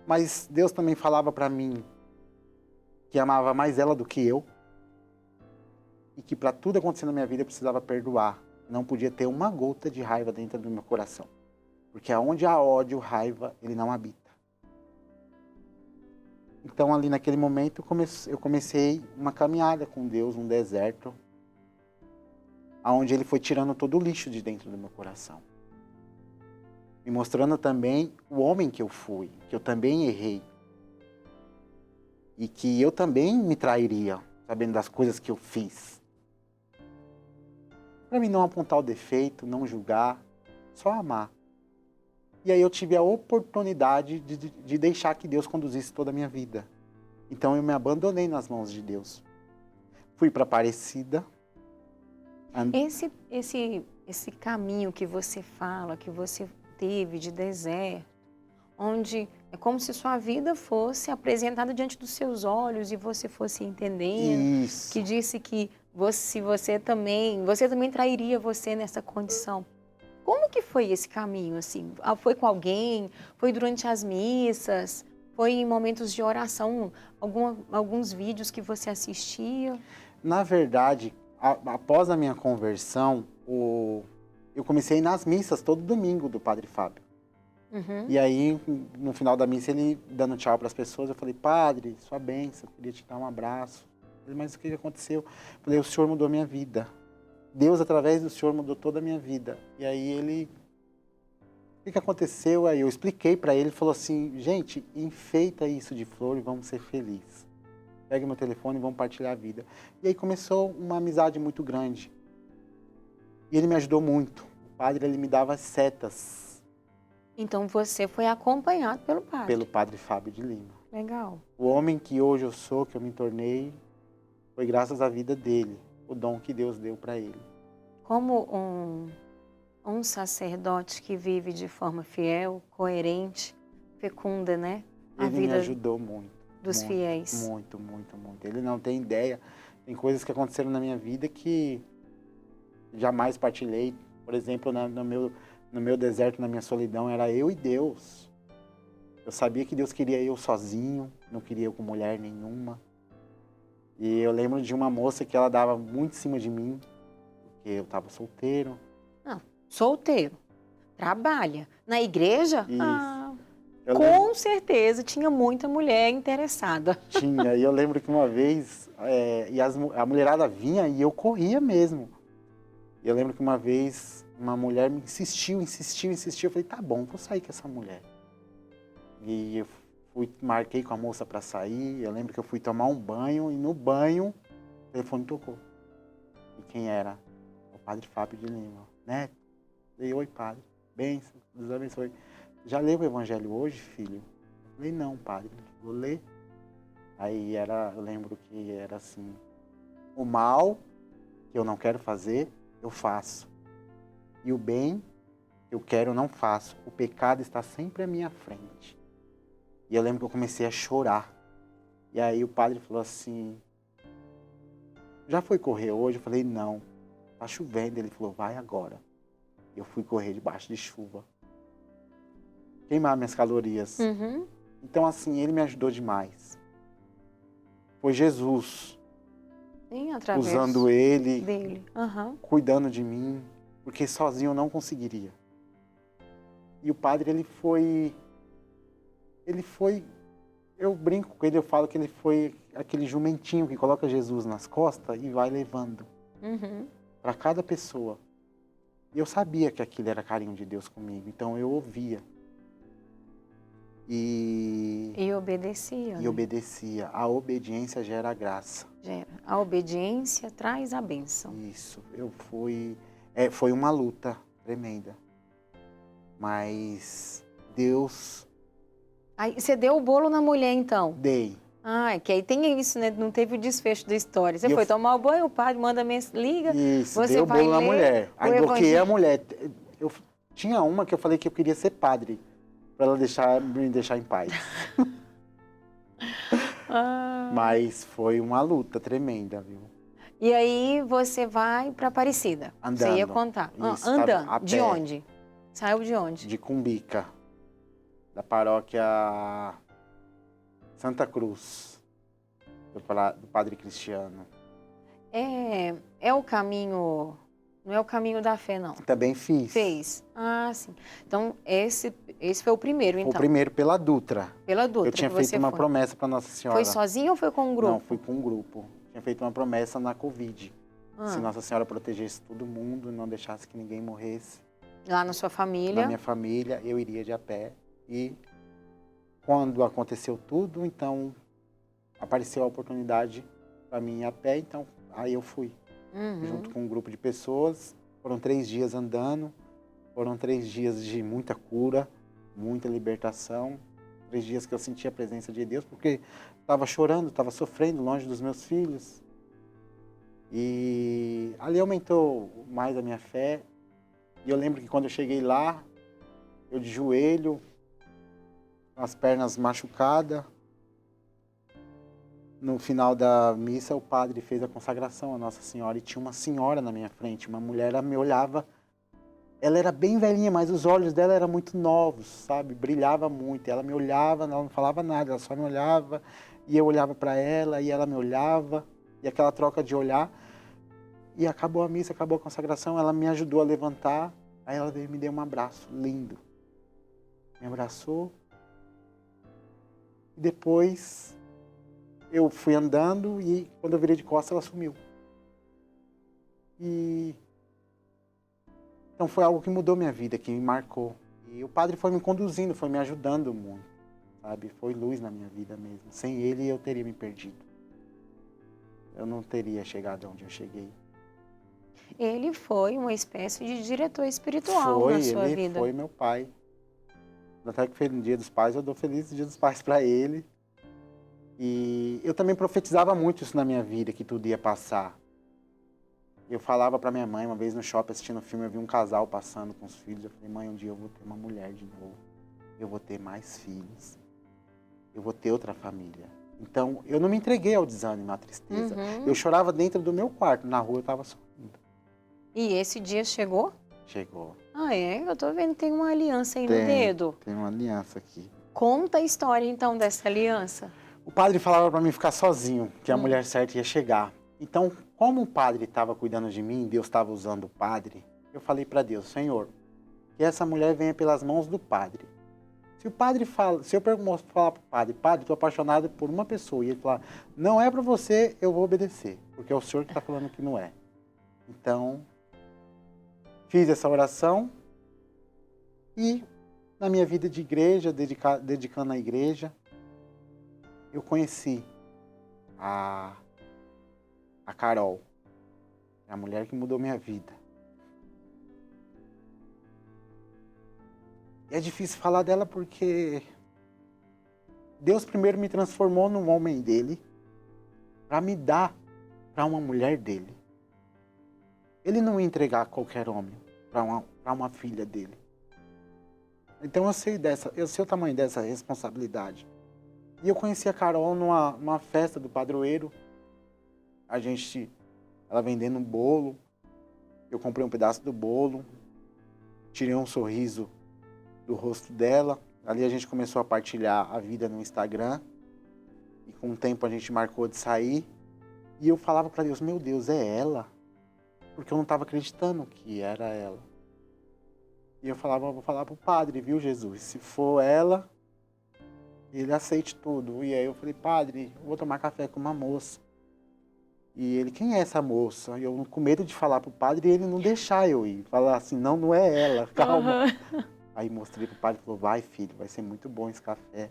Mas Deus também falava para mim que amava mais ela do que eu. E que para tudo acontecer na minha vida eu precisava perdoar. Não podia ter uma gota de raiva dentro do meu coração. Porque aonde há ódio, raiva, ele não habita. Então ali naquele momento eu comecei uma caminhada com Deus, um deserto. Onde Ele foi tirando todo o lixo de dentro do meu coração. Me mostrando também o homem que eu fui, que eu também errei. E que eu também me trairia, sabendo das coisas que eu fiz. Para mim não apontar o defeito, não julgar, só amar. E aí eu tive a oportunidade de deixar que Deus conduzisse toda a minha vida. Então eu me abandonei nas mãos de Deus. Fui para Aparecida. Esse caminho que você fala, que você teve de deserto, onde é como se sua vida fosse apresentada diante dos seus olhos e você fosse entendendo. Isso. Que disse que você também trairia você nessa condição. Como que foi esse caminho, assim? Foi com alguém? Foi durante as missas? Foi em momentos de oração? Alguns vídeos que você assistia? Na verdade, após a minha conversão, eu comecei nas missas todo domingo do Padre Fábio. Uhum. E aí, no final da missa, ele dando tchau para as pessoas, eu falei, Padre, sua bênção, eu queria te dar um abraço. Eu falei, mas o que aconteceu? Eu falei, o Senhor mudou a minha vida. Deus, através do Senhor, mudou toda a minha vida. E aí ele, o que aconteceu? Aí eu expliquei para ele, ele falou assim, gente, enfeita isso de flor e vamos ser felizes. Pega meu telefone e vamos partilhar a vida. E aí começou uma amizade muito grande. E ele me ajudou muito. O padre, ele me dava setas. Então você foi acompanhado pelo padre? Pelo Padre Fábio de Lima. Legal. O homem que hoje eu sou, que eu me tornei, foi graças à vida dele. O dom que Deus deu para ele. Como um sacerdote que vive de forma fiel, coerente, fecunda, né? A Ele vida me ajudou muito. dos muito, fiéis. Muito, muito, muito. Ele não tem ideia. Tem coisas que aconteceram na minha vida que jamais partilhei. Por exemplo, no meu deserto, na minha solidão, era eu e Deus. Eu sabia que Deus queria eu sozinho, não queria eu com mulher nenhuma. E eu lembro de uma moça que ela dava muito em cima de mim, porque eu estava solteiro. Não, solteiro. Trabalha. Na igreja? Isso. Com certeza tinha muita mulher interessada. Tinha, e eu lembro que uma vez, a mulherada vinha e eu corria mesmo. E eu lembro que uma vez uma mulher me insistiu, eu falei, tá bom, vou sair com essa mulher. E eu marquei com a moça para sair, eu lembro que eu fui tomar um banho, e no banho o telefone tocou. E quem era? O padre Fábio de Lima. Neto, falei, oi padre, bênção, Deus abençoe. Já leu o evangelho hoje, filho? Eu falei, não, padre, vou ler. Aí eu lembro que era assim, o mal que eu não quero fazer, eu faço. E o bem que eu quero, eu não faço. O pecado está sempre à minha frente. E eu lembro que eu comecei a chorar. E aí o padre falou assim, já foi correr hoje? Eu falei, não, tá chovendo. Ele falou, vai agora. Eu fui correr debaixo de chuva. Queimar minhas calorias. Uhum. Então, assim, ele me ajudou demais. Foi Jesus, Sim, através usando ele, dele. Uhum. cuidando de mim, porque sozinho eu não conseguiria. E o padre, ele foi, eu brinco com ele, eu falo que ele foi aquele jumentinho que coloca Jesus nas costas e vai levando para cada pessoa. E eu sabia que aquilo era carinho de Deus comigo, então eu ouvia. E obedecia. E obedecia. A obediência gera graça. Gera. A obediência traz a bênção. Isso. Foi uma luta tremenda. Mas Deus... Aí, você deu o bolo na mulher, então? Dei. Ah, que aí tem isso, né? Não teve o desfecho da história. Você foi tomar o banho, o padre manda liga, Isso, você dei o vai bolo na mulher. Aí bloqueei a mulher. Tinha uma que eu falei que eu queria ser padre, para ela me deixar em paz. Mas foi uma luta tremenda, viu? E aí você vai para Aparecida. Andando. Você ia contar. Isso, andando. a pé. De onde? Saiu de onde? De Cumbica, da paróquia Santa Cruz, do Padre Cristiano. É o caminho... Não é o caminho da fé, não. Também fiz. Fez. Ah, sim. Então, esse foi o primeiro, então. Foi o primeiro pela Dutra. Pela Dutra. Eu tinha feito uma promessa para Nossa Senhora. Foi sozinho ou foi com um grupo? Não, fui com um grupo. Tinha feito uma promessa na Covid. Se Nossa Senhora protegesse todo mundo, não deixasse que ninguém morresse. Lá na sua família? Na minha família, eu iria de a pé. E quando aconteceu tudo, então apareceu a oportunidade para mim ir a pé, então aí eu fui. Junto com um grupo de pessoas. Foram 3 dias andando, foram 3 dias de muita cura, muita libertação. 3 dias que eu senti a presença de Deus, porque estava chorando, estava sofrendo longe dos meus filhos. E ali aumentou mais a minha fé. E eu lembro que quando eu cheguei lá, eu de joelho, com as pernas machucadas. No final da missa, o padre fez a consagração à Nossa Senhora e tinha uma senhora na minha frente, uma mulher, ela me olhava, ela era bem velhinha, mas os olhos dela eram muito novos, sabe? Brilhava muito, ela me olhava, ela não falava nada, ela só me olhava, e eu olhava para ela, e ela me olhava, e aquela troca de olhar, e acabou a missa, acabou a consagração, ela me ajudou a levantar, aí ela veio e me deu um abraço lindo, me abraçou, e depois... eu fui andando e quando eu virei de costas, ela sumiu. Então foi algo que mudou minha vida, que me marcou. E o padre foi me conduzindo, foi me ajudando muito, sabe? Foi luz na minha vida mesmo. Sem ele, eu teria me perdido. Eu não teria chegado onde eu cheguei. Ele foi uma espécie de diretor espiritual na sua vida. Ele foi meu pai. Até que no Dia dos Pais, eu dou feliz Dia dos Pais para ele. E eu também profetizava muito isso na minha vida, que tudo ia passar. Eu falava para minha mãe, uma vez no shopping assistindo um filme, eu vi um casal passando com os filhos. Eu falei, mãe, um dia eu vou ter uma mulher de novo. Eu vou ter mais filhos. Eu vou ter outra família. Então, eu não me entreguei ao desânimo, à tristeza. Eu chorava dentro do meu quarto, na rua eu estava sorrindo. E esse dia chegou? Chegou. Ah, é? Eu tô vendo que tem uma aliança aí no dedo. Tem uma aliança aqui. Conta a história, então, dessa aliança. O padre falava para mim ficar sozinho, que a mulher certa ia chegar. Então, como o padre estava cuidando de mim, Deus estava usando o padre, eu falei para Deus, Senhor, que essa mulher venha pelas mãos do padre. Se o padre fala, se eu falar para o padre, padre, estou apaixonado por uma pessoa, e ele falar, não é para você, eu vou obedecer, porque é o senhor que está falando que não é. Então, fiz essa oração e na minha vida de igreja, dedicando à igreja, eu conheci a Carol, a mulher que mudou minha vida. E é difícil falar dela porque Deus primeiro me transformou num homem dele para me dar para uma mulher dele. Ele não ia entregar qualquer homem para uma filha dele. Então eu sei o tamanho dessa responsabilidade. E eu conheci a Carol numa festa do padroeiro. Ela vendendo um bolo. Eu comprei um pedaço do bolo. Tirei um sorriso do rosto dela. Ali a gente começou a partilhar a vida no Instagram. E com o tempo a gente marcou de sair. E eu falava para Deus, meu Deus, é ela? Porque eu não estava acreditando que era ela. E eu falava, vou falar pro padre, viu, Jesus? Se for ela, ele aceite tudo. E aí eu falei, padre, eu vou tomar café com uma moça. E ele, quem é essa moça? E eu com medo de falar pro padre e ele não deixar eu ir. Falar assim, não, não é ela, calma. Uhum. Aí mostrei pro padre e falou, vai filho, vai ser muito bom esse café.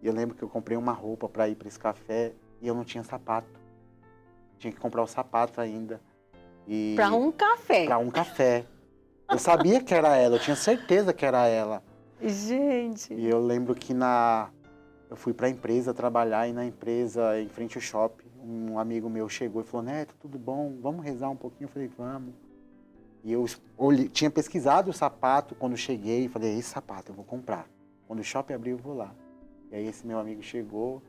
E eu lembro que eu comprei uma roupa para ir para esse café e eu não tinha sapato. Tinha que comprar o sapato ainda. Para um café? Para um café. Eu sabia que era ela, eu tinha certeza que era ela. Gente. E eu lembro que eu fui para a empresa trabalhar e na empresa, em frente ao shopping, um amigo meu chegou e falou, Neto, tudo bom? Vamos rezar um pouquinho? Eu falei, vamos. E eu tinha pesquisado o sapato quando cheguei e falei, esse sapato eu vou comprar. Quando o shopping abrir, eu vou lá. E aí esse meu amigo chegou,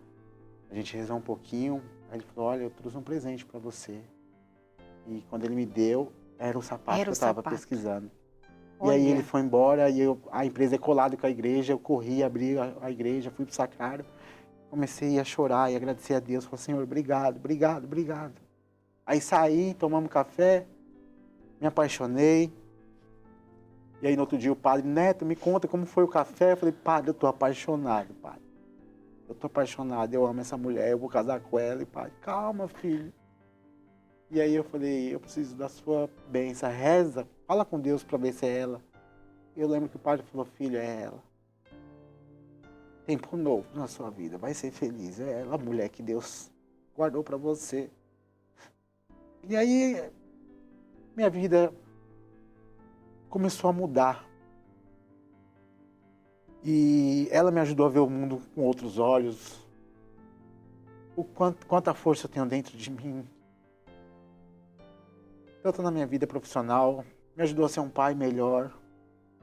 a gente rezou um pouquinho, aí ele falou, olha, eu trouxe um presente para você. E quando ele me deu, era o sapato que eu estava pesquisando. Olha. E aí ele foi embora, e a empresa é colada com a igreja, eu corri, abri a igreja, fui pro sacrário, comecei a chorar e agradecer a Deus, falei, Senhor, obrigado, obrigado, obrigado. Aí saí, tomamos café, me apaixonei, e aí no outro dia o padre, Neto, me conta como foi o café, eu falei, padre, eu tô apaixonado, padre. Eu tô apaixonado, eu amo essa mulher, eu vou casar com ela, e padre, calma, filho. E aí eu falei, eu preciso da sua bênção, reza, fala com Deus para ver se é ela. E eu lembro que o padre falou, filho, é ela. Tempo novo na sua vida, vai ser feliz, é ela, a mulher que Deus guardou para você. E aí, minha vida começou a mudar. E ela me ajudou a ver o mundo com outros olhos. Quanta força eu tenho dentro de mim. Tanto na minha vida profissional, me ajudou a ser um pai melhor.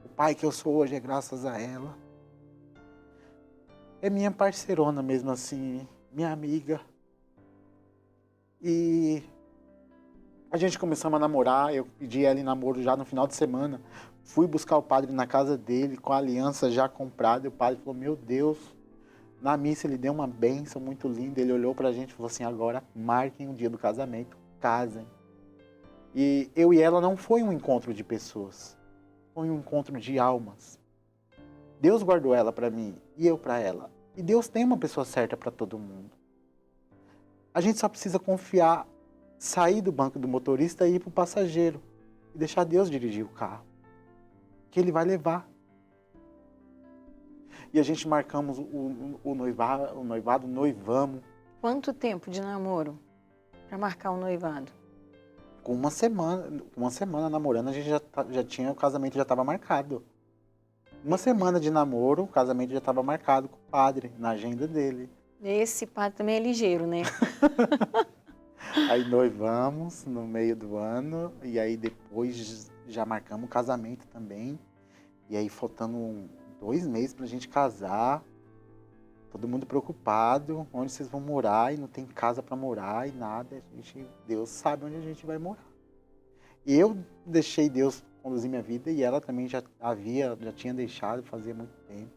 O pai que eu sou hoje é graças a ela. É minha parceirona mesmo assim, minha amiga. E a gente começamos a namorar, eu pedi ela em namoro já no final de semana. Fui buscar o padre na casa dele, com a aliança já comprada. E o padre falou, meu Deus, na missa ele deu uma bênção muito linda. Ele olhou pra gente e falou assim, agora marquem o dia do casamento, casem. E eu e ela não foi um encontro de pessoas, foi um encontro de almas. Deus guardou ela para mim e eu para ela. E Deus tem uma pessoa certa para todo mundo. A gente só precisa confiar, sair do banco do motorista e ir para o passageiro. E deixar Deus dirigir o carro. Que Ele vai levar. E a gente marcamos o noivado, noivamos. Quanto tempo de namoro para marcar o noivado? Com uma semana namorando, a gente já tinha, o casamento já estava marcado. Uma semana de namoro, o casamento já estava marcado com o padre, na agenda dele. Esse padre também é ligeiro, né? Aí noivamos no meio do ano, e aí depois já marcamos o casamento também. E aí faltando 2 meses pra gente casar, todo mundo preocupado, onde vocês vão morar, e não tem casa para morar e nada. Deus sabe onde a gente vai morar. E eu deixei Deus conduzir minha vida e ela também já tinha deixado fazia muito tempo.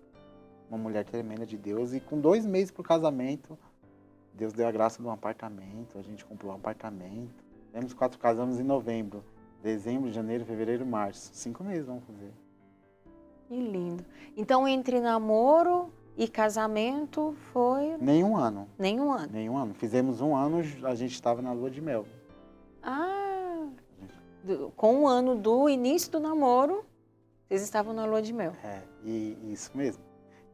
Uma mulher tremenda de Deus. E com 2 meses pro casamento, Deus deu a graça de um apartamento, a gente comprou um apartamento. Temos 4 casamos em novembro, dezembro, janeiro, fevereiro, março. 5 meses vamos fazer. Que lindo. Então, entre namoro e casamento foi Nenhum ano. nenhum ano. Nenhum ano. Fizemos um ano, a gente estava na lua de mel. Ah, com um ano do início do namoro, vocês estavam na lua de mel. E isso mesmo.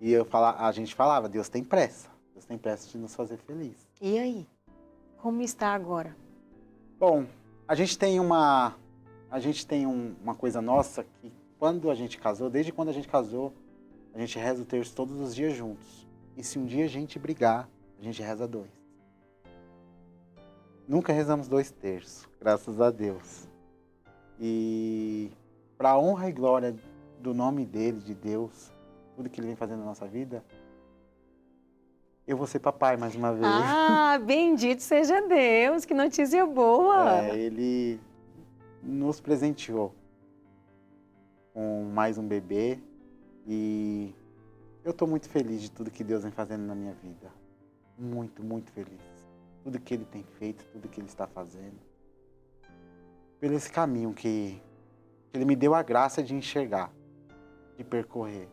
E a gente falava, Deus tem pressa. Deus tem pressa de nos fazer feliz. E aí? Como está agora? Bom, a gente tem uma coisa nossa que quando a gente casou, desde quando a gente casou, a gente reza o terço todos os dias juntos. E se um dia a gente brigar, a gente reza 2. Nunca rezamos 2 terços, graças a Deus. E para a honra e glória do nome dele, de Deus, tudo que ele vem fazendo na nossa vida, eu vou ser papai mais uma vez. Ah, bendito seja Deus, que notícia boa! Ele nos presenteou com mais um bebê e eu estou muito feliz de tudo que Deus vem fazendo na minha vida. Muito, muito feliz. Tudo que ele tem feito, tudo que ele está fazendo. Pelo esse caminho que ele me deu a graça de enxergar, de percorrer,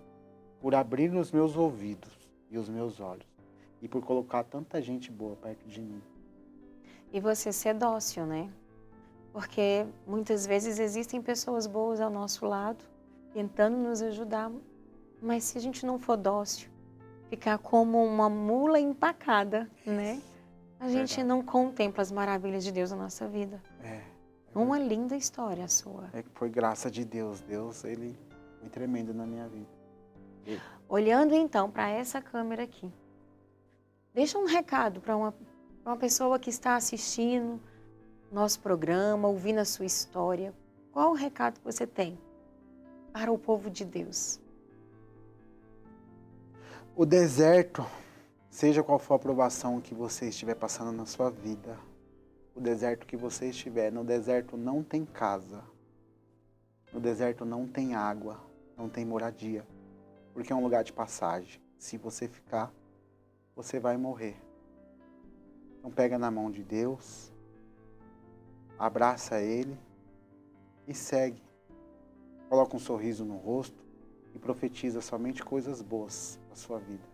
por abrir os meus ouvidos e os meus olhos e por colocar tanta gente boa perto de mim. E você ser dócil, né? Porque muitas vezes existem pessoas boas ao nosso lado, tentando nos ajudar, mas se a gente não for dócil, ficar como uma mula empacada, né? A gente não contempla as maravilhas de Deus na nossa vida. Uma linda história a sua. Foi graça de Deus. Deus, ele foi tremendo na minha vida. Olhando então para essa câmera aqui, deixa um recado para uma pessoa que está assistindo nosso programa, ouvindo a sua história. Qual o recado que você tem para o povo de Deus? O deserto, seja qual for a provação que você estiver passando na sua vida, o deserto que você estiver, no deserto não tem casa, no deserto não tem água, não tem moradia, porque é um lugar de passagem. Se você ficar, você vai morrer. Então pega na mão de Deus, abraça Ele e segue. Coloca um sorriso no rosto e profetiza somente coisas boas para a sua vida.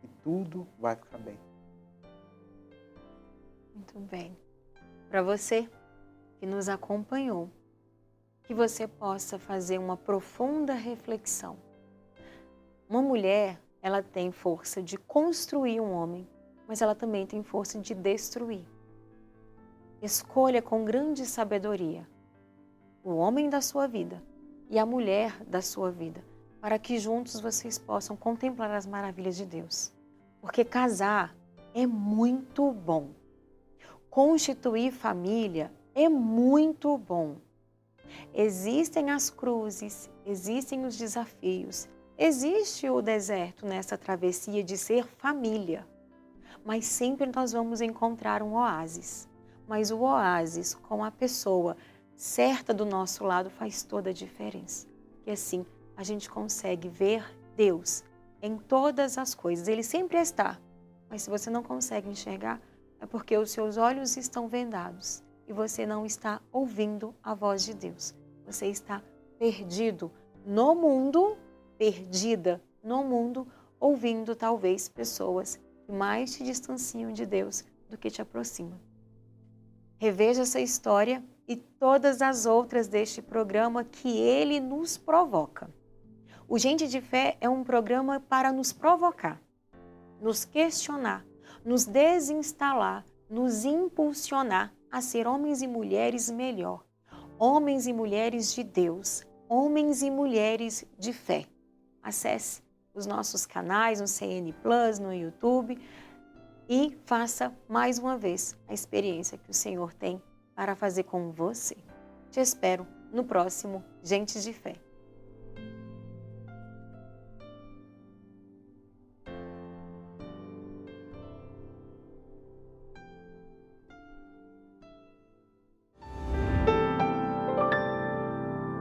E tudo vai ficar bem. Muito bem. Para você que nos acompanhou, que você possa fazer uma profunda reflexão. Uma mulher, ela tem força de construir um homem, mas ela também tem força de destruir. Escolha com grande sabedoria o homem da sua vida e a mulher da sua vida, para que juntos vocês possam contemplar as maravilhas de Deus. Porque casar é muito bom. Constituir família é muito bom. Existem as cruzes, existem os desafios, existe o deserto nessa travessia de ser família. Mas sempre nós vamos encontrar um oásis. Mas o oásis com a pessoa certa do nosso lado faz toda a diferença. E assim a gente consegue ver Deus em todas as coisas. Ele sempre está. Mas se você não consegue enxergar, é porque os seus olhos estão vendados e você não está ouvindo a voz de Deus. Você está perdido no mundo, perdida no mundo, ouvindo talvez pessoas que mais te distanciam de Deus do que te aproximam. Reveja essa história e todas as outras deste programa que ele nos provoca. O Gente de Fé é um programa para nos provocar, nos questionar, nos desinstalar, nos impulsionar a ser homens e mulheres melhor, homens e mulheres de Deus, homens e mulheres de fé. Acesse os nossos canais no CN Plus, no YouTube e faça mais uma vez a experiência que o Senhor tem para fazer com você. Te espero no próximo Gente de Fé.